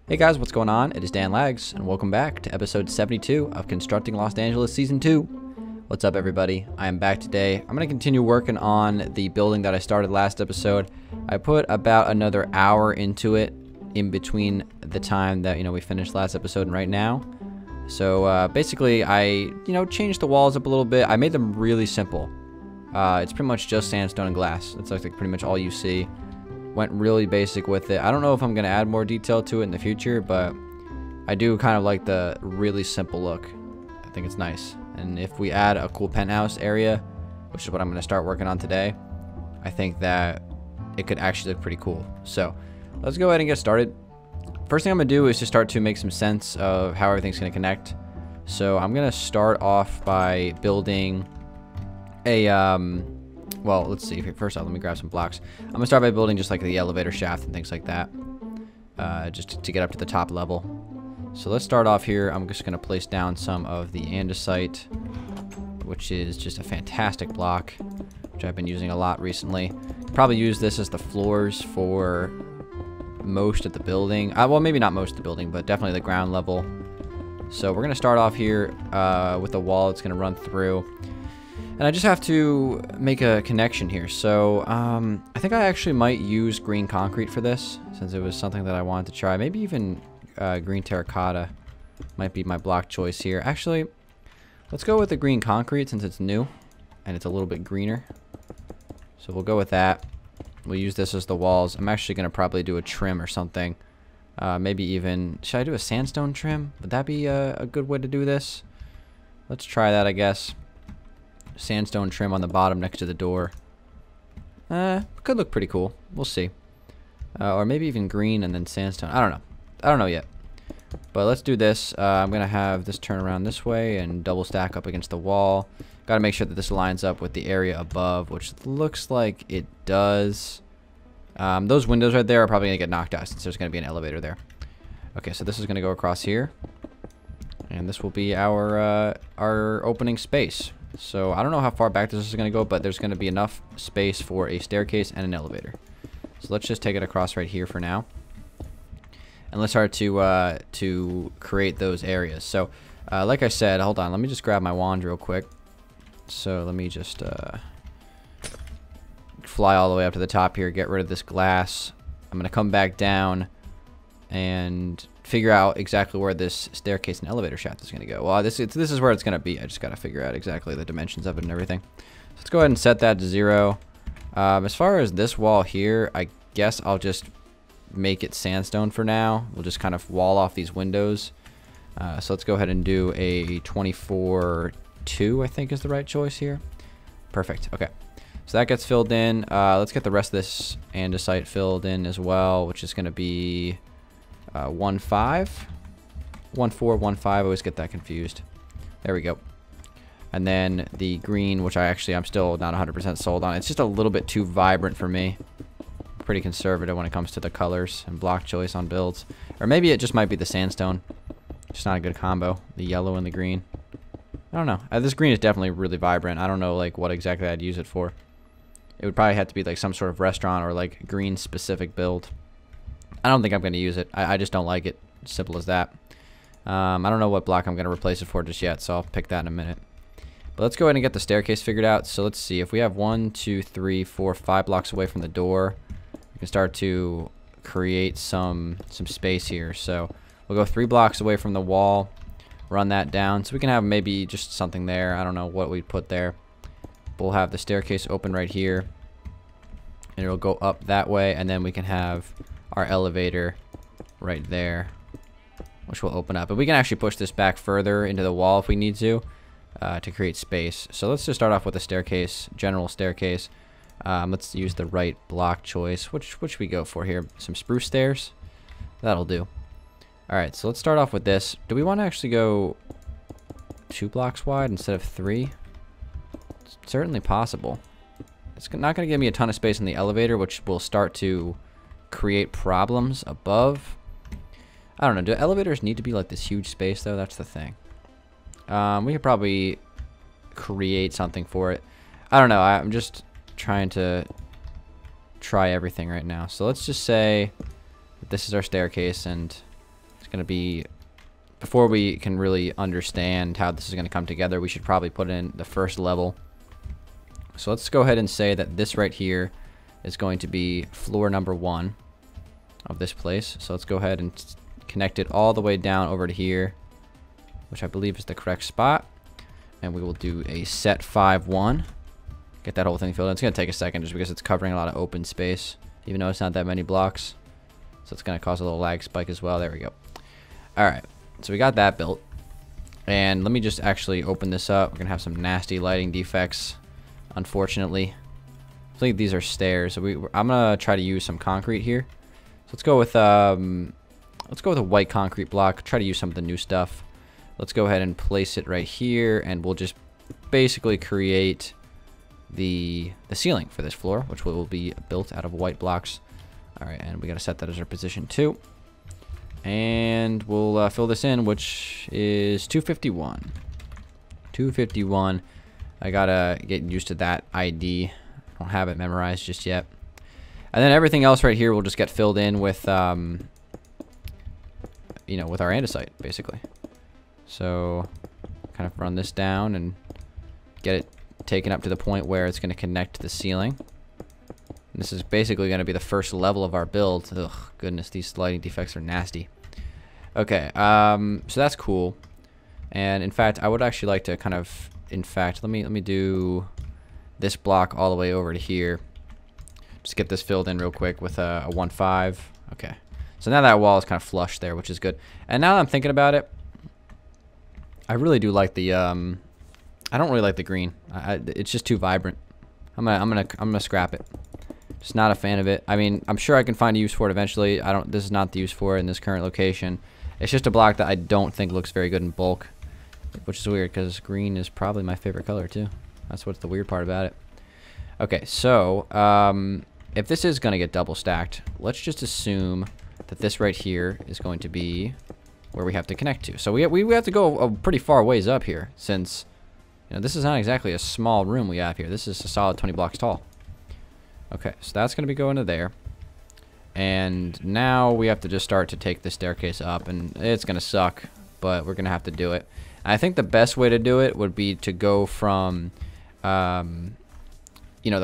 Hey guys, what's going on? It is Dan Lags, and welcome back to episode 72 of Constructing Los Angeles Season 2. What's up, everybody? I am back today. I'm going to continue working on the building that I started last episode. I put about another hour into it in between the time that, we finished last episode and right now. So basically, I, changed the walls up a little bit. I made them really simple. It's pretty much just sandstone and glass. That's like pretty much all you see. Went really basic with it. I don't know if I'm going to add more detail to it in the future, but I do kind of like the really simple look. I think it's nice. And if we add a cool penthouse area, which is what I'm going to start working on today, I think that it could actually look pretty cool. So let's go ahead and get started. First thing I'm going to do is just start to make some sense of how everything's going to connect. So I'm going to start off by building a well, let's see. First off, let me grab some blocks. I'm going to start by building just like the elevator shaft and things like that. Just to get up to the top level. So let's start off here. I'm just going to place down some of the andesite, which is just a fantastic block, which I've been using a lot recently. Probably use this as the floors for most of the building. Well, maybe not most of the building, but definitely the ground level. So we're going to start off here with a wall that's going to run through. And I just have to make a connection here. So I think I actually might use green concrete for this, since it was something that I wanted to try. Maybe even green terracotta might be my block choice here. Actually, let's go with the green concrete since it's new and it's a little bit greener. So we'll go with that. We'll use this as the walls. I'm actually going to probably do a trim or something. Maybe even, should I do a sandstone trim? Would that be a good way to do this? Let's try that, I guess. Sandstone trim on the bottom next to the door. Could look pretty cool. We'll see. Or maybe even green and then sandstone. I don't know. I don't know yet. But let's do this. I'm going to have this turn around this way and double stack up against the wall. Got to make sure that this lines up with the area above, which looks like it does. Those windows right there are probably going to get knocked out since there's going to be an elevator there. Okay, so this is going to go across here. And this will be our opening space. So I don't know how far back this is going to go, but there's going to be enough space for a staircase and an elevator. So let's just take it across right here for now. And let's start to create those areas. So like I said, hold on, let me just grab my wand real quick. So let me just fly all the way up to the top here, get rid of this glass. I'm going to come back down and figure out exactly where this staircase and elevator shaft is going to go. Well, this is where it's going to be. I just got to figure out exactly the dimensions of it and everything. So let's go ahead and set that to 0. As far as this wall here, I guess I'll just make it sandstone for now. We'll just kind of wall off these windows. So let's go ahead and do a 24-2, I think is the right choice here. Perfect. Okay. So that gets filled in. Let's get the rest of this andesite filled in as well, which is going to be 1-5, 1-4, 1-5. I always get that confused. There we go. And then the green, which I'm still not 100% sold on. It's just a little bit too vibrant for me. Pretty conservative when it comes to the colors and block choice on builds. Or maybe it just might be the sandstone. Just not a good combo. The yellow and the green. I don't know. This green is definitely really vibrant. I don't know like what exactly I'd use it for. It would probably have to be like some sort of restaurant or like green specific build. I don't think I'm going to use it. I just don't like it. Simple as that. I don't know what block I'm going to replace it for just yet, so I'll pick that in a minute. But let's go ahead and get the staircase figured out. So let's see. If we have 1, 2, 3, 4, 5 blocks away from the door, we can start to create some space here. So we'll go 3 blocks away from the wall, run that down. So we can have maybe just something there. I don't know what we'd put there. We'll have the staircase open right here, and it'll go up that way, and then we can have our elevator right there, which will open up. But we can actually push this back further into the wall if we need to create space. So let's just start off with a staircase, general staircase. Let's use the right block choice. Which should we go for here? Some spruce stairs? That'll do. Alright, so let's start off with this. Do we want to actually go 2 blocks wide instead of 3? It's certainly possible. It's not going to give me a ton of space in the elevator, which will start to create problems above. I don't know. Do elevators need to be like this huge space though? That's the thing. We could probably create something for it. I don't know. I'm just trying to try everything right now. So let's just say that this is our staircase, and It's going to be, before we can really understand how this is going to come together, we should probably put in the first level. So let's go ahead and say that this right here is going to be floor number 1 of this place. So let's go ahead and connect it all the way down over to here, which I believe is the correct spot. And we will do a set 5-1. Get that whole thing filled in. It's going to take a second just because it's covering a lot of open space, even though it's not that many blocks. So it's going to cause a little lag spike as well. There we go. All right. So we got that built. And let me just actually open this up. We're going to have some nasty lighting defects, unfortunately. I think these are stairs. So I'm going to try to use some concrete here. So let's go with a white concrete block. Try to use some of the new stuff. Let's go ahead and place it right here, and we'll just basically create the ceiling for this floor, which will be built out of white blocks. All right, and we got to set that as our position 2. And we'll fill this in, which is 251. 251. I gotta get used to that ID. I don't have it memorized just yet. And then everything else right here will just get filled in with, with our andesite, basically. So kind of run this down and get it taken up to the point where it's going to connect to the ceiling. And this is basically going to be the first level of our build. Ugh, goodness, these lighting defects are nasty. Okay, so that's cool. And in fact, I would actually like to kind of, let me do this block all the way over to here. Just get this filled in real quick with a 1-5. Okay, so now that wall is kind of flush there, which is good. And now that I'm thinking about it, I really do like the I don't really like the green. It's just too vibrant. I'm gonna scrap it. Just not a fan of it. I mean, I'm sure I can find a use for it eventually. This is not the use for it in this current location. It's just a block that I don't think looks very good in bulk, which is weird because green is probably my favorite color too. That's what's the weird part about it. Okay, so if this is gonna get double stacked, let's just assume that this right here is going to be where we have to connect to. So we have to go a pretty far ways up here, since this is not exactly a small room we have here. This is a solid 20 blocks tall. Okay, so that's going to be going to there. And now we have to just start to take the staircase up, and it's going to suck, but we're going to have to do it. And I think the best way to do it would be to go from the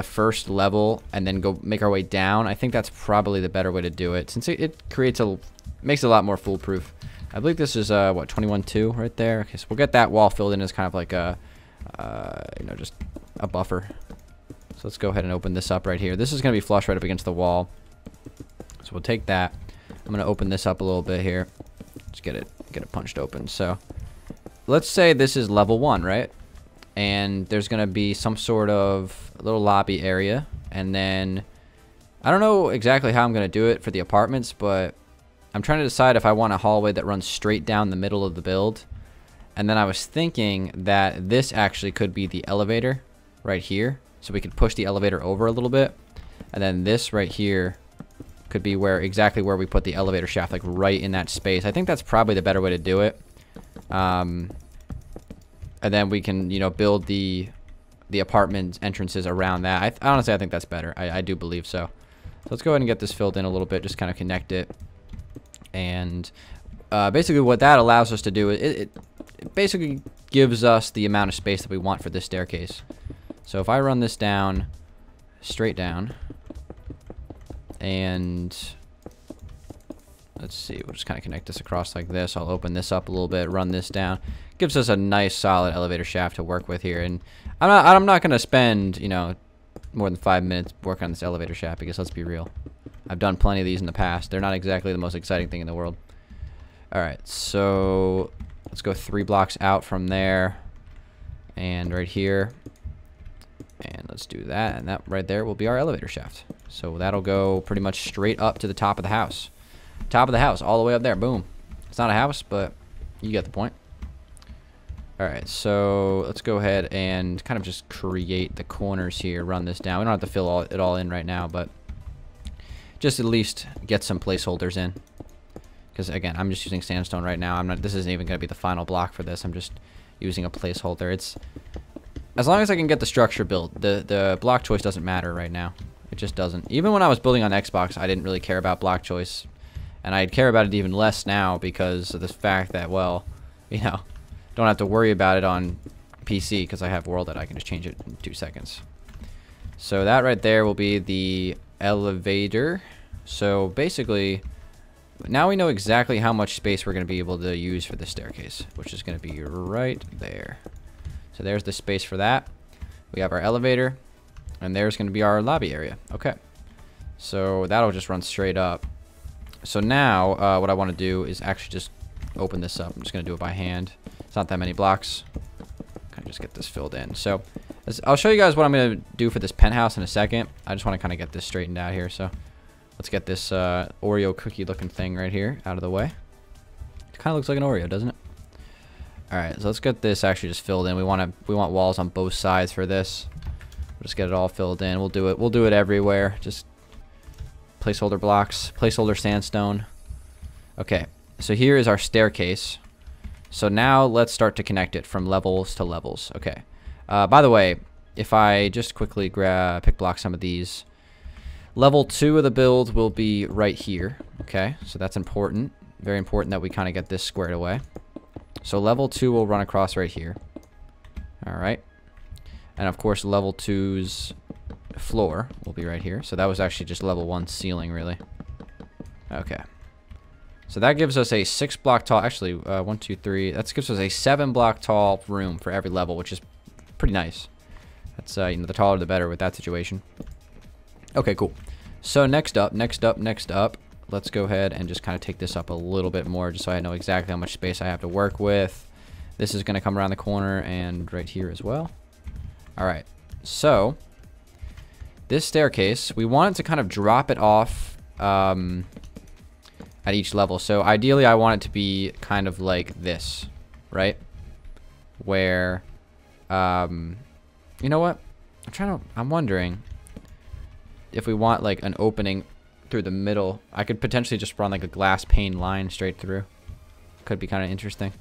first level and then go make our way down. I think that's probably the better way to do it, since it makes it a lot more foolproof. I believe this is what, 21-2 right there. Okay, so we'll get that wall filled in as kind of like a just a buffer. So let's go ahead and open this up right here. This is going to be flush right up against the wall. So we'll take that. I'm going to open this up a little bit here. Just get it punched open. So let's say this is level 1, right? And there's going to be some sort of little lobby area. And then I don't know exactly how I'm going to do it for the apartments, but I'm trying to decide if I want a hallway that runs straight down the middle of the build. And then I was thinking that this actually could be the elevator right here. So we could push the elevator over a little bit. And then this right here could be exactly where we put the elevator shaft, like right in that space. I think that's probably the better way to do it. And then we can, build the apartment entrances around that. Honestly, I think that's better. I do believe so. So let's go ahead and get this filled in a little bit, just kind of connect it. And basically what that allows us to do is it basically gives us the amount of space that we want for this staircase. So if I run this down, straight down, and let's see, we'll just kind of connect this across like this. I'll open this up a little bit, run this down. Gives us a nice solid elevator shaft to work with here. And I'm not going to spend, more than 5 minutes working on this elevator shaft, because let's be real, I've done plenty of these in the past. They're not exactly the most exciting thing in the world. All right, so let's go 3 blocks out from there and right here. And let's do that, and that right there will be our elevator shaft. So that'll go pretty much straight up to the top of the house. Top of the house, all the way up there, boom. It's not a house, but you get the point. All right, so let's go ahead and kind of just create the corners here, run this down. We don't have to fill it all in right now, but just at least get some placeholders in. Because again, I'm just using sandstone right now. This isn't even going to be the final block for this. I'm just using a placeholder. As long as I can get the structure built, the block choice doesn't matter right now. It just doesn't. Even when I was building on Xbox, I didn't really care about block choice. And I care about it even less now because of the fact that, well, you know, don't have to worry about it on PC because I have World that I can just change it in 2 seconds. So that right there will be the elevator. So basically, now we know exactly how much space we're going to be able to use for the staircase, which is going to be right there. So there's the space for that. We have our elevator, and there's going to be our lobby area. Okay. So that'll just run straight up. So now what I want to do is actually just open this up. I'm just going to do it by hand. It's not that many blocks. Kind of just get this filled in. So I'll show you guys what I'm going to do for this penthouse in a second. I just want to kind of get this straightened out here. So let's get this Oreo cookie looking thing right here out of the way. It kind of looks like an Oreo, doesn't it? All right, so let's get this actually just filled in. We want walls on both sides for this. We'll just get it all filled in. We'll do it everywhere. Just placeholder blocks, placeholder sandstone. Okay, so here is our staircase. So now let's start to connect it from levels to levels. Okay. By the way, if I just quickly pick block some of these, level 2 of the build will be right here. Okay, so that's important. Very important that we kind of get this squared away. So level 2 will run across right here. All right. And of course, level 2's floor will be right here. So that was actually just level 1 ceiling, really. Okay. So that gives us a 6 block tall, actually 1, 2, 3. That gives us a 7 block tall room for every level, which is pretty nice. That's you know, the taller the better with that situation. Okay, cool. So next up, let's go ahead and just kind of take this up a little bit more, just so I know exactly how much space I have to work with. This is going to come around the corner and right here as well. All right. So this staircase, we want it to kind of drop it off at each level. So ideally I want it to be kind of like this, right? Where, you know what? I'm wondering if we want like an opening through the middle. I could potentially just run like a glass pane line straight through. Could be kind of interesting.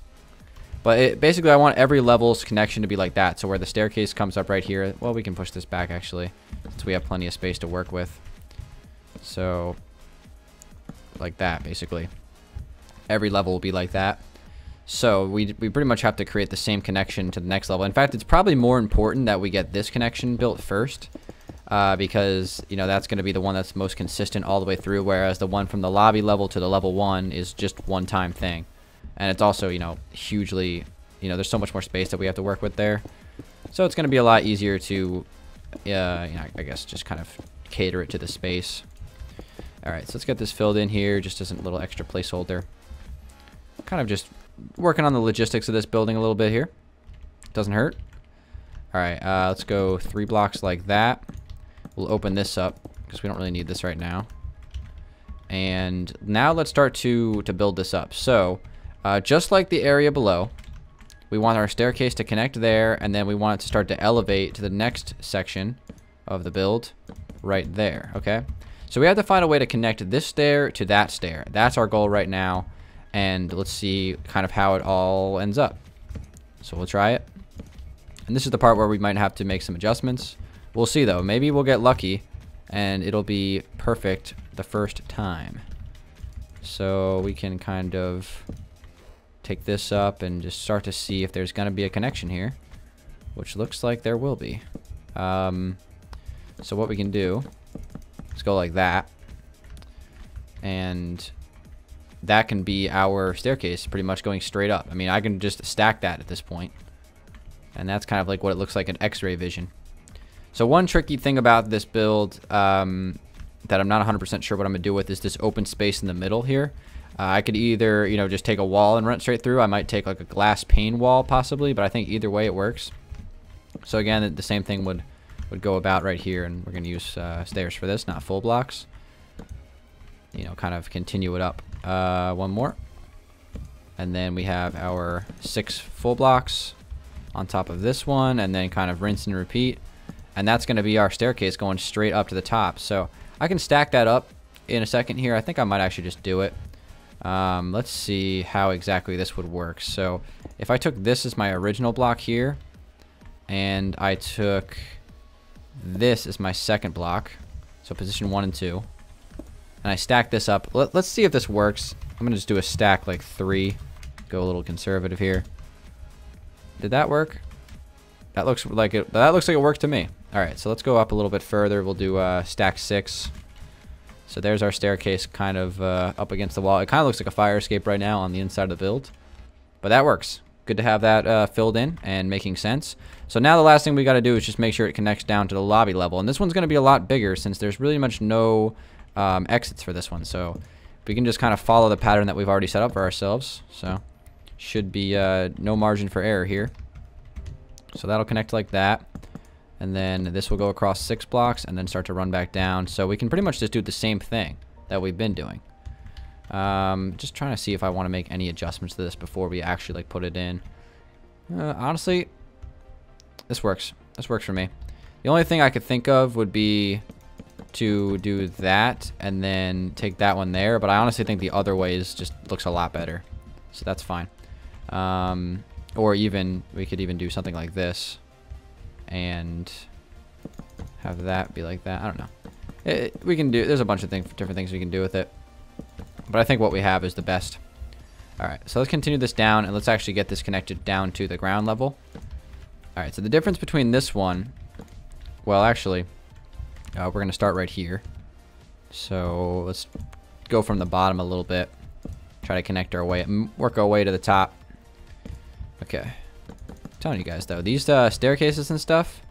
But basically I want every level's connection to be like that. So where the staircase comes up right here, well, we can push this back actually, since we have plenty of space to work with. So like that, basically. Every level will be like that. So we pretty much have to create the same connection to the next level. In fact, it's probably more important that we get this connection built first, because, you know, that's going to be the one that's most consistent all the way through, whereas the one from the lobby level to the level 1 is just one-time thing. And it's also, you know, hugely, you know, there's so much more space that we have to work with there. So it's going to be a lot easier to, you know, I guess just kind of cater it to the space. All right, so let's get this filled in here, just as a little extra placeholder. Kind of just working on the logistics of this building a little bit here. Doesn't hurt. All right, let's go 3 blocks like that. We'll open this up because we don't really need this right now. And now let's start to build this up. So just like the area below, we want our staircase to connect there, and then we want it to start to elevate to the next section of the build right there, okay? So we have to find a way to connect this stair to that stair. That's our goal right now, and let's see kind of how it all ends up. So we'll try it. And this is the part where we might have to make some adjustments. We'll see though. Maybe we'll get lucky and it'll be perfect the first time. So we can kind of take this up and just start to see if there's going to be a connection here, which looks like there will be. So what we can do is go like that, and that can be our staircase pretty much going straight up. I mean, I can just stack that at this point, and that's kind of like what it looks like in X-ray vision. So one tricky thing about this build that I'm not 100% sure what I'm gonna do with is this open space in the middle here. I could either, you know, just take a wall and run it straight through. I might take like a glass pane wall possibly, but I think either way it works. So again, the same thing would go about right here, and we're gonna use stairs for this, not full blocks. You know, kind of continue it up. One more, and then we have our 6 full blocks on top of this one, and then kind of rinse and repeat. And that's going to be our staircase going straight up to the top. So I can stack that up in a second here. I think I might actually just do it. Let's see how exactly this would work. So if I took this as my original block here, and I took this as my second block, so position 1 and 2, and I stack this up. Let's see if this works. I'm gonna just do a stack like 3. Go a little conservative here. Did that work? That looks like it. That looks like it worked to me. All right, so let's go up a little bit further. We'll do stack 6. So there's our staircase, kind of up against the wall. It kind of looks like a fire escape right now on the inside of the build, but that works. Good to have that filled in and making sense. So now the last thing we got to do is just make sure it connects down to the lobby level, and this one's going to be a lot bigger since there's really much no exits for this one. So we can just kind of follow the pattern that we've already set up for ourselves. So should be no margin for error here. So that'll connect like that. And then this will go across 6 blocks and then start to run back down. So we can pretty much just do the same thing that we've been doing. Just trying to see if I want to make any adjustments to this before we actually like put it in. Honestly, this works. This works for me. The only thing I could think of would be to do that and then take that one there. But I honestly think the other way just looks a lot better. So that's fine. Or even, we could even do something like this and have that be like that. I don't know. We can do, there's a bunch of different things we can do with it. But I think what we have is the best. Alright, so let's continue this down and let's actually get this connected down to the ground level. Alright, so the difference between this one, well actually, we're going to start right here. So let's go from the bottom a little bit. Try to connect our way, work our way to the top. Okay. I'm telling you guys though, these staircases and stuff,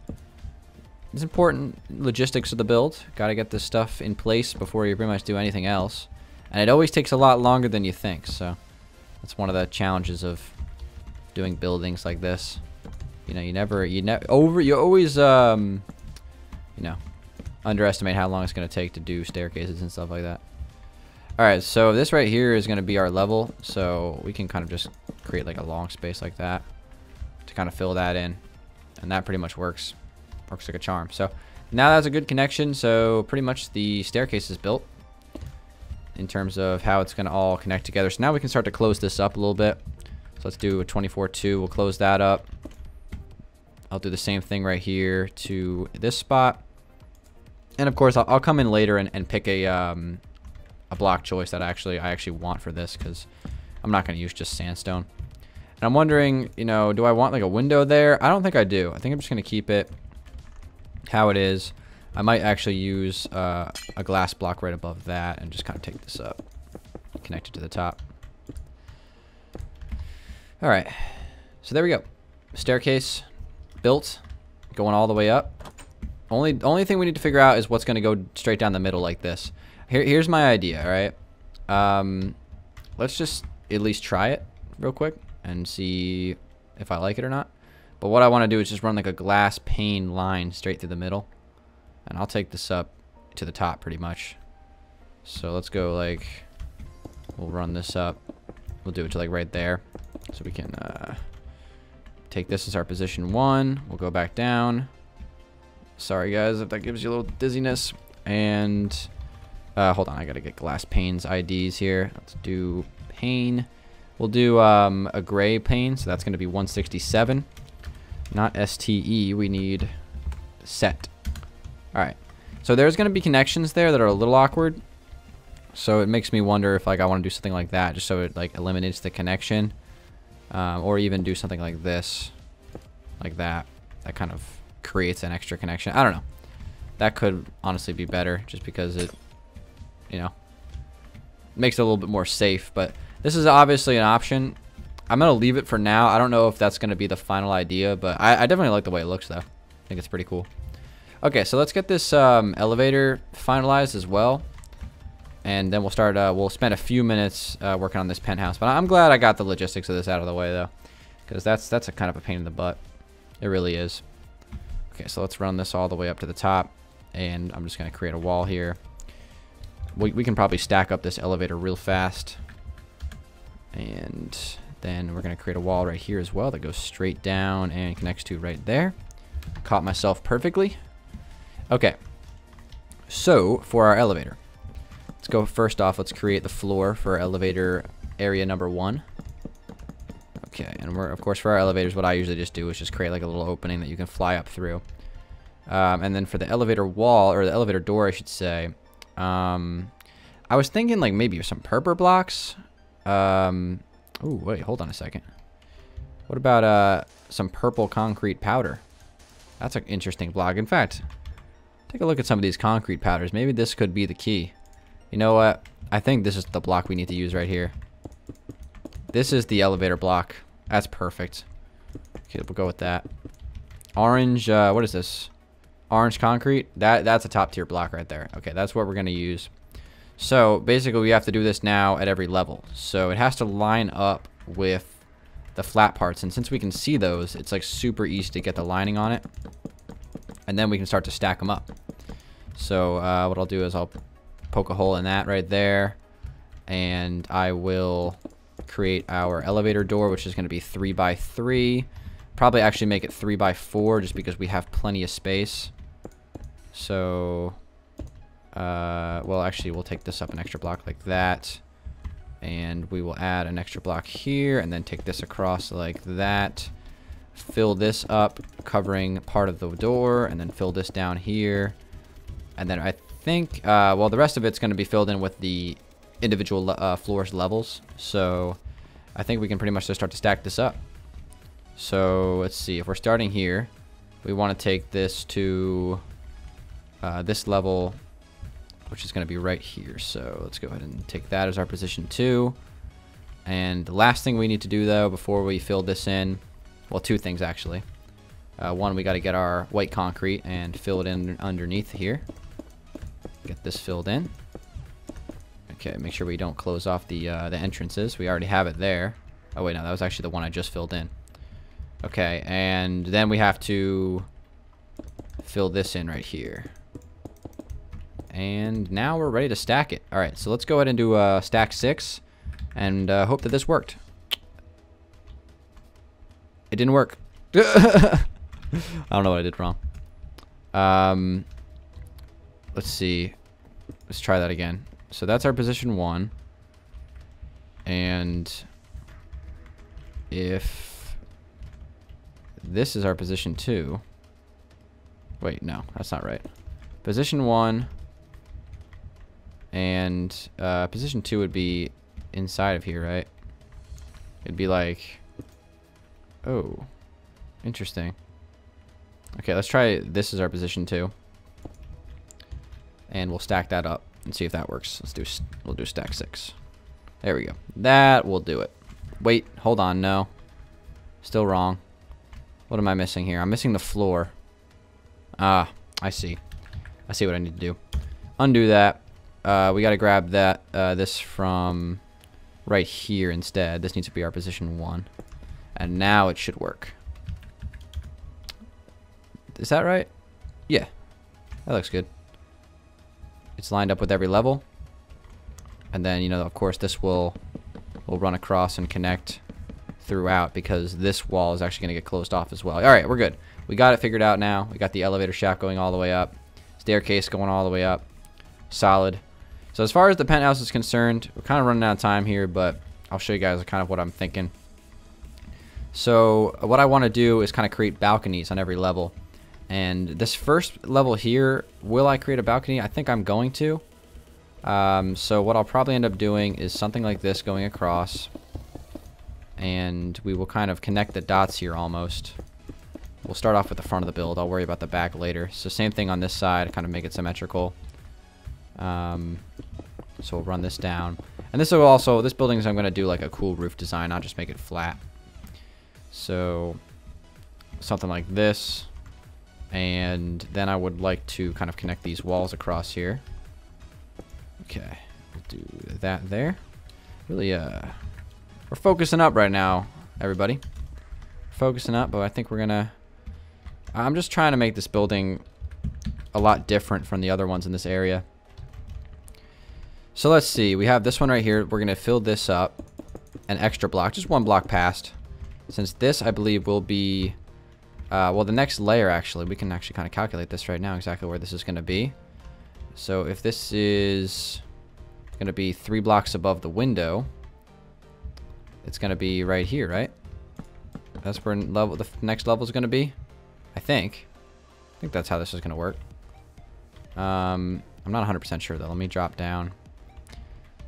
it's important logistics of the build. Got to get this stuff in place before you pretty much do anything else, and it always takes a lot longer than you think. So that's one of the challenges of doing buildings like this. You know, you always you know, underestimate how long it's going to take to do staircases and stuff like that. All right, so this right here is going to be our level, so we can kind of just create like a long space like that to kind of fill that in, and that pretty much works like a charm. So now that's a good connection, so pretty much the staircase is built in terms of how it's going to all connect together. So now we can start to close this up a little bit. So let's do a 24/2. We'll close that up. I'll do the same thing right here to this spot, and of course I'll come in later and pick a block choice that I actually want for this, because I'm not going to use just sandstone. And I'm wondering, you know, do I want like a window there? I don't think I do. I think I'm just going to keep it how it is. I might actually use a glass block right above that and just kind of take this up, connect it to the top. All right, so there we go. Staircase built, going all the way up. Only thing we need to figure out is what's going to go straight down the middle like this. Here's my idea, all right? Let's just at least try it real quick and see if I like it or not. But what I want to do is just run like a glass pane line straight through the middle. And I'll take this up to the top pretty much. So let's go like, we'll run this up. We'll do it to like right there. So we can take this as our position 1. We'll go back down. Sorry guys if that gives you a little dizziness. And hold on, I gotta get glass panes IDs here. Let's do pane. We'll do a gray pane, so that's gonna be 167. Not STE, we need set. All right, so there's gonna be connections there that are a little awkward. So it makes me wonder if like I wanna do something like that, just so it like eliminates the connection. Or even do something like this, like that. That kind of creates an extra connection. I don't know. That could honestly be better, just because it, you know, makes it a little bit more safe. But this is obviously an option. I'm gonna leave it for now. I don't know if that's gonna be the final idea, but I definitely like the way it looks though. I think it's pretty cool. Okay, so let's get this elevator finalized as well, and then we'll start. We'll spend a few minutes working on this penthouse. But I'm glad I got the logistics of this out of the way though, because that's a kind of a pain in the butt. It really is. Okay, so let's run this all the way up to the top, and I'm just gonna create a wall here. We can probably stack up this elevator real fast, and then we're gonna create a wall right here as well that goes straight down and connects to right there. Caught myself perfectly. Okay, so for our elevator, let's go first off. Let's create the floor for elevator area number 1. Okay, and we're of course for our elevators, what I usually just do is just create like a little opening that you can fly up through. And then for the elevator wall, or the elevator door, I should say, I was thinking like maybe some purple blocks. Oh, wait, hold on a second. What about some purple concrete powder? That's an interesting block. In fact, take a look at some of these concrete powders. Maybe this could be the key. You know what? I think this is the block we need to use right here. This is the elevator block. That's perfect. Okay, we'll go with that. Orange, what is this? Orange concrete? That's a top tier block right there. Okay, that's what we're going to use. So basically we have to do this now at every level. So it has to line up with the flat parts. And since we can see those, it's like super easy to get the lining on it. And then we can start to stack them up. So what I'll do is I'll poke a hole in that right there. And I will create our elevator door, which is going to be 3 by 3. Probably actually make it 3 by 4 just because we have plenty of space. So, well, actually, we'll take this up an extra block like that. And we will add an extra block here and then take this across like that. Fill this up, covering part of the door, and then fill this down here. And then I think, well, the rest of it's going to be filled in with the individual floors levels. So I think we can pretty much just start to stack this up. So let's see, if we're starting here, we want to take this to this level, which is going to be right here. So let's go ahead and take that as our position 2. And the last thing we need to do though before we fill this in, well, 2 things actually. One, we got to get our white concrete and fill it in underneath here. Get this filled in. Okay, make sure we don't close off the entrances. We already have it there. Oh wait, no, that was actually the one I just filled in. Okay, and then we have to fill this in right here. And now we're ready to stack it. All right, so let's go ahead and do stack 6 and hope that this worked. It didn't work. I don't know what I did wrong. Let's see. Let's try that again. So that's our position 1. And if this is our position 2. Wait, no, that's not right. Position 1 and position 2 would be inside of here, right? It'd be like, oh, interesting. Okay, let's try this as our position 2. And we'll stack that up and see if that works. We'll do stack 6. There we go. That will do it. Wait, hold on, no. Still wrong. What am I missing here? I'm missing the floor. Ah, I see. I see what I need to do. Undo that. We got to grab that this from right here instead. This needs to be our position 1. And now it should work. Is that right? Yeah. That looks good. It's lined up with every level. And then, you know, of course, this will run across and connect throughout because this wall is actually going to get closed off as well. All right, we're good. We got it figured out now. We got the elevator shaft going all the way up. Staircase going all the way up. Solid. So as far as the penthouse is concerned, we're kind of running out of time here, but I'll show you guys kind of what I'm thinking. So what I want to do is kind of create balconies on every level. And this first level here, will I create a balcony? I think I'm going to. So what I'll probably end up doing is something like this going across. And we will kind of connect the dots here almost. We'll start off with the front of the build. I'll worry about the back later. So same thing on this side, kind of make it symmetrical. So we'll run this down. And this will also, this building is I'm going to do like a cool roof design, not just make it flat. So something like this. And then I would like to kind of connect these walls across here. Okay, we'll do that there. Really, we're focusing up right now, everybody. Focusing up, but I think we're gonna... I'm just trying to make this building a lot different from the other ones in this area. So let's see. We have this one right here. We're gonna fill this up. An extra block, just 1 block past. Since this, I believe, will be... well, the next layer, actually, we can actually kind of calculate this right now, exactly where this is going to be. So if this is going to be 3 blocks above the window, it's going to be right here, right? That's where the next level is going to be, I think. I think that's how this is going to work. I'm not 100% sure, though. Let me drop down.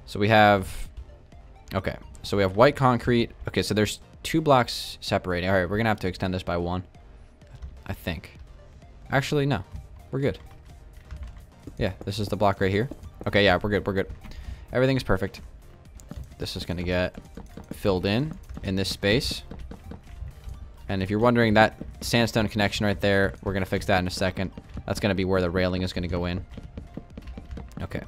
So we have, okay, so we have white concrete. Okay, so there's 2 blocks separating. All right, we're gonna have to extend this by 1, I think. Actually, no, we're good. Yeah, this is the block right here. Okay, yeah, we're good. Everything's perfect. This is gonna get filled in this space. And if you're wondering, that sandstone connection right there, we're gonna fix that in a second. That's gonna be where the railing is gonna go in. Okay.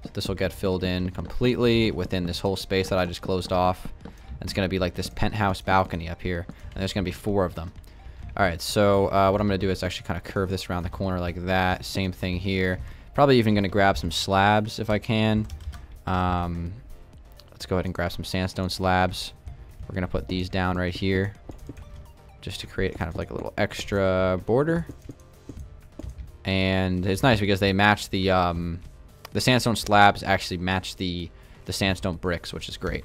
So this will get filled in completely within this whole space that I just closed off. And it's going to be like this penthouse balcony up here. And there's going to be 4 of them. Alright, so what I'm going to do is actually kind of curve this around the corner like that. Same thing here. Probably even going to grab some slabs if I can. Let's go ahead and grab some sandstone slabs. We're going to put these down right here. Just to create kind of like a little extra border. And it's nice because they match the sandstone slabs actually match the sandstone bricks, which is great.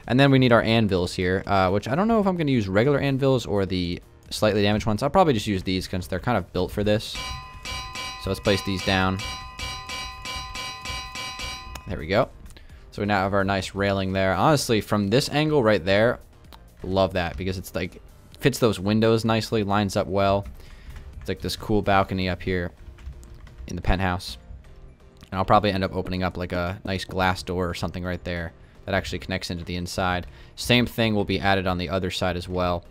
And then we need our anvils here, which I don't know if I'm going to use regular anvils or the slightly damaged ones. I'll probably just use these because they're kind of built for this. So let's place these down. There we go. So we now have our nice railing there. Honestly, from this angle right there, love that because it's like fits those windows nicely, lines up well. It's like this cool balcony up here in the penthouse. And I'll probably end up opening up like a nice glass door or something right there that actually connects into the inside. Same thing will be added on the other side as well.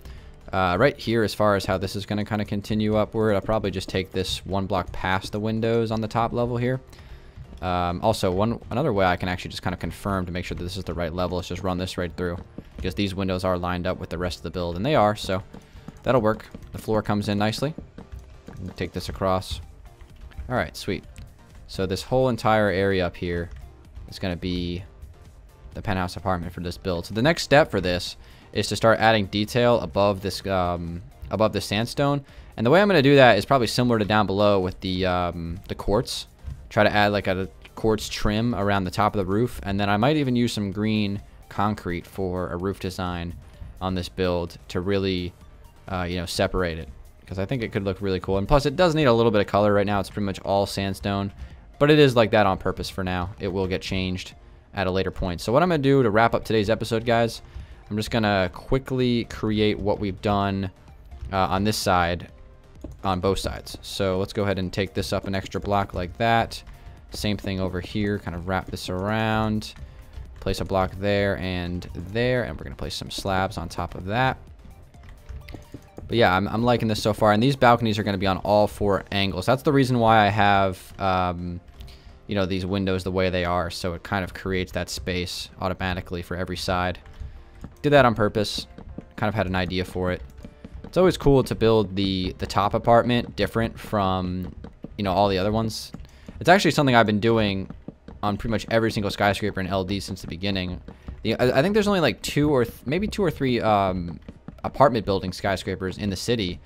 Right here, as far as how this is going to kind of continue upward, I'll probably just take this 1 block past the windows on the top level here. Also, another way I can actually just kind of confirm to make sure that this is the right level is just run this right through. Because these windows are lined up with the rest of the build, and they are, so that'll work. The floor comes in nicely. Take this across. Alright, sweet. So this whole entire area up here is going to be the penthouse apartment for this build. So the next step for this is to start adding detail above this sandstone. And the way I'm going to do that is probably similar to down below with the quartz. Try to add like a quartz trim around the top of the roof, and then I might even use some green concrete for a roof design on this build to really separate it, because I think it could look really cool. And plus it does need a little bit of color. Right now it's pretty much all sandstone, but it is like that on purpose for now. It will get changed at a later point. So what I'm gonna do to wrap up today's episode, guys, I'm just gonna quickly create what we've done on this side on both sides. So let's go ahead and take this up an extra block like that. Same thing over here, kind of wrap this around, place a block there, and we're gonna place some slabs on top of that. But yeah, I'm liking this so far, and these balconies are gonna be on all 4 angles. That's the reason why I have these windows the way they are, so it kind of creates that space automatically for every side. Did that on purpose, kind of had an idea for it. It's always cool to build the top apartment different from all the other ones. It's actually something I've been doing on pretty much every single skyscraper in LD since the beginning. I think there's only like 2 or maybe 2 or 3 apartment building skyscrapers in the city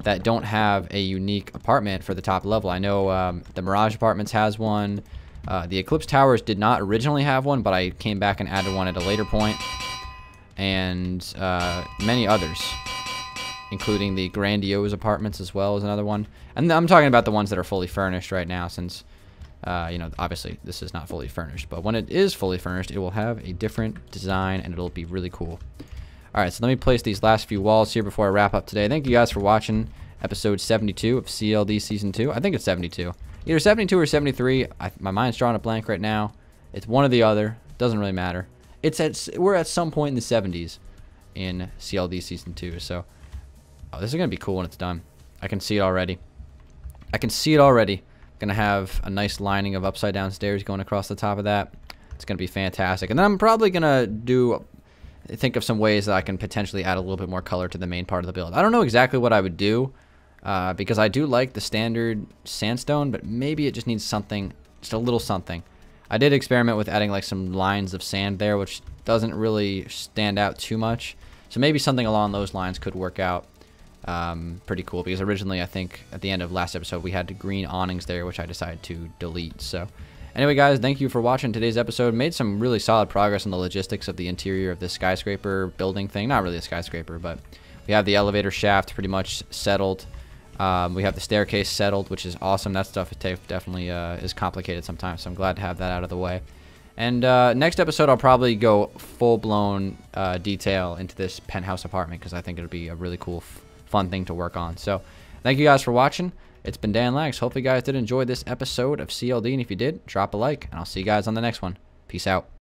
that don't have a unique apartment for the top level. I know the Mirage Apartments has one. The Eclipse Towers did not originally have one, but I came back and added one at a later point. And many others, including the Grandiose Apartments as well as another one. And I'm talking about the ones that are fully furnished right now, since obviously this is not fully furnished. But when it is fully furnished, it will have a different design and it'll be really cool. Alright, so let me place these last few walls here before I wrap up today. Thank you guys for watching episode 72 of CLD Season 2. I think it's 72. Either 72 or 73. My mind's drawing a blank right now. It's one or the other. Doesn't really matter. We're at some point in the 70s in CLD Season 2. So, this is going to be cool when it's done. I can see it already. Going to have a nice lining of upside down stairs going across the top of that. It's going to be fantastic. And then I'm probably going to think of some ways that I can potentially add a little bit more color to the main part of the build. I don't know exactly what I would do because I do like the standard sandstone, but maybe it just needs something, just a little something. I did experiment with adding like some lines of sand there, which doesn't really stand out too much. So maybe something along those lines could work out pretty cool, because originally I think at the end of last episode we had the green awnings there, which I decided to delete. So anyway, guys, thank you for watching today's episode. Made some really solid progress on the logistics of the interior of this skyscraper building thing. Not really a skyscraper, but we have the elevator shaft pretty much settled. We have the staircase settled, which is awesome. That stuff definitely is complicated sometimes, so I'm glad to have that out of the way. And next episode, I'll probably go full-blown detail into this penthouse apartment because I think it'll be a really cool, fun thing to work on. So thank you guys for watching. It's been Dan Lags. Hopefully you guys did enjoy this episode of CLD, and if you did, drop a like, and I'll see you guys on the next one. Peace out.